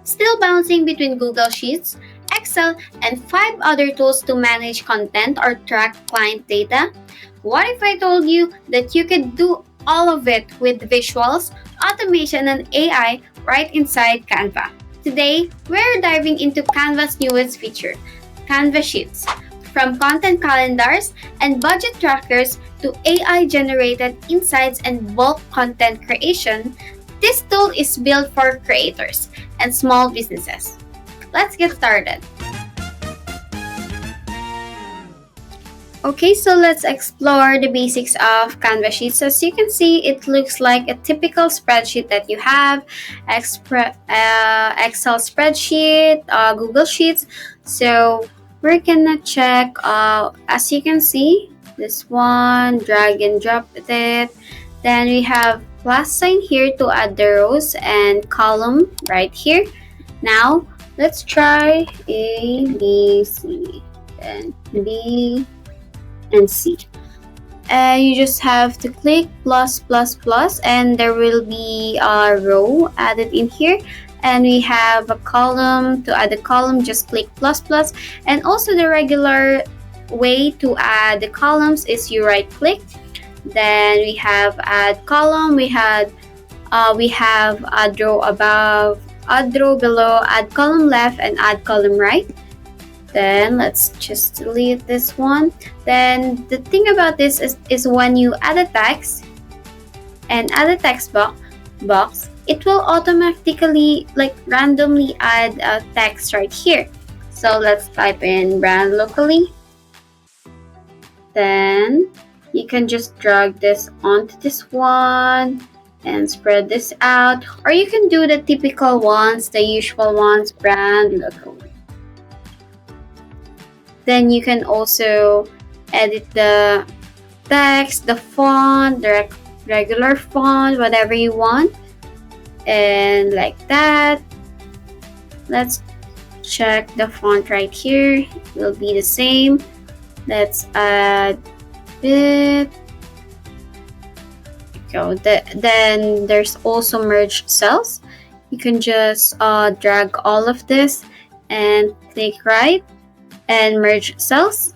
Still bouncing between Google Sheets, Excel, and 5 other tools to manage content or track client data? What if I told you that you could do all of it with visuals, automation, and AI right inside Canva? Today, we're diving into Canva's newest feature, Canva Sheets. From content calendars and budget trackers to AI generated insights and bulk content creation, this tool is built for creators and small businesses. Let's get started. Okay, so let's explore the basics of Canva Sheets. As you can see, it looks like a typical spreadsheet that you have, Excel spreadsheet, Google Sheets. So we're gonna check, as you can see, this one, drag and drop it. Then we have plus sign here to add the rows and column right here. Now, let's try A, B, C, then B, and C. You just have to click plus plus plus and there will be a row added in here, and we have a column. To add a column, just click plus plus. And also the regular way to add the columns is you right click, then we have add column, we have add row above, add row below, add column left, and add column right. Then let's just delete this one. Then the thing about this is when you add a text and add a text box, it will automatically randomly add a text right here. So let's type in brand locally. Then you can just drag this onto this one and spread this out, or you can do the typical ones, the usual ones, brand locally. Then you can also edit the text, the font, the regular font, whatever you want. And like that. Let's check the font right here. It will be the same. Let's add it. Go. Then there's also merge cells. You can just drag all of this and click right and merge cells.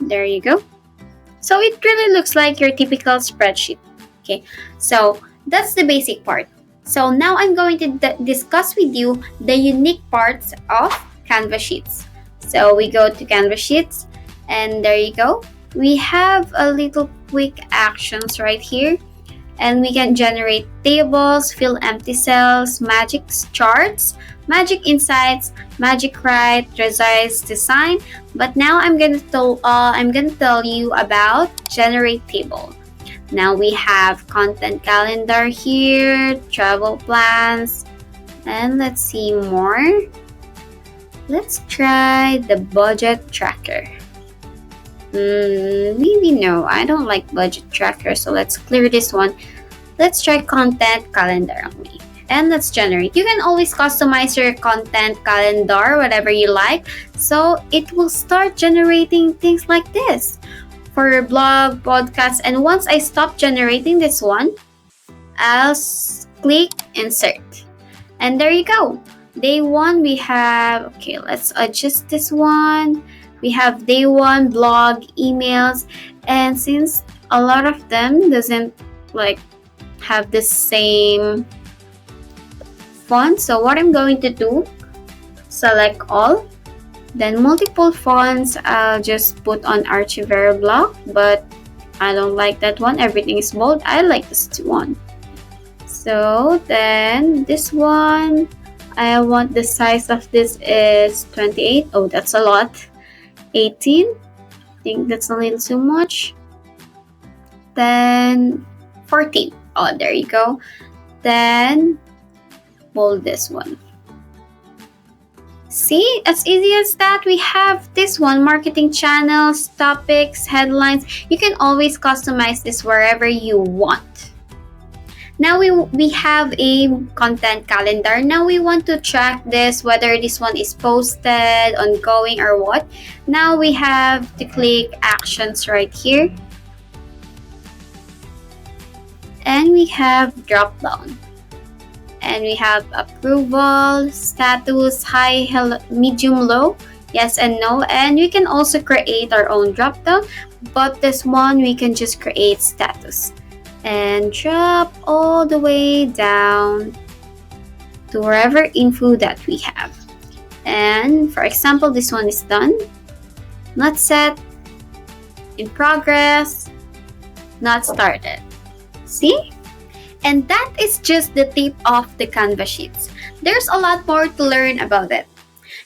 There you go. So it really looks like your typical spreadsheet. Okay, so that's the basic part. So now I'm going to discuss with you the unique parts of Canva Sheets. So we go to Canva Sheets, and there you go. We have a little quick actions right here, and we can generate tables, fill empty cells, magic charts, magic insights, magic write, resize design. But now I'm gonna tell you about generate table. Now we have content calendar here, travel plans, and let's see more. Let's try the budget tracker. Maybe no, I don't like budget tracker, so let's clear this one. Let's try content calendar only. And let's generate. You can always customize your content calendar, whatever you like. So it will start generating things like this for your blog, podcast. And once I stop generating this one, I'll click insert. And there you go. Day one, we have, okay, let's adjust this one. We have day one, blog, emails. And since a lot of them doesn't have the same font, so what I'm going to do, select all, then multiple fonts. I'll just put on Archivero block, but I don't like that one. Everything is bold. I like this one. So then this one, I want the size of this is 28. Oh, that's a lot. 18. I think that's a little too much. Then 14. Oh, there you go. Then bold this one. See, as easy as that. We have this one, marketing channels, topics, headlines. You can always customize this wherever you want. Now we have a content calendar. Now we want to track this, whether this one is posted, ongoing, or what. Now we have to click actions right here. And we have drop down. And we have approval, status, high, hello, medium, low, yes and no. And we can also create our own drop down, but this one we can just create status and drop all the way down to wherever info that we have. And for example, this one is done, not set, in progress, not started. See? And that is just the tip of the Canva Sheets. There's a lot more to learn about it.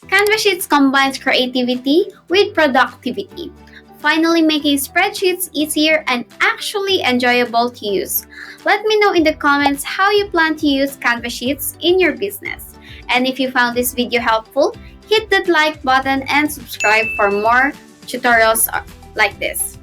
Canva Sheets combines creativity with productivity, finally making spreadsheets easier and actually enjoyable to use. Let me know in the comments how you plan to use Canva Sheets in your business. And if you found this video helpful, hit that like button and subscribe for more tutorials like this.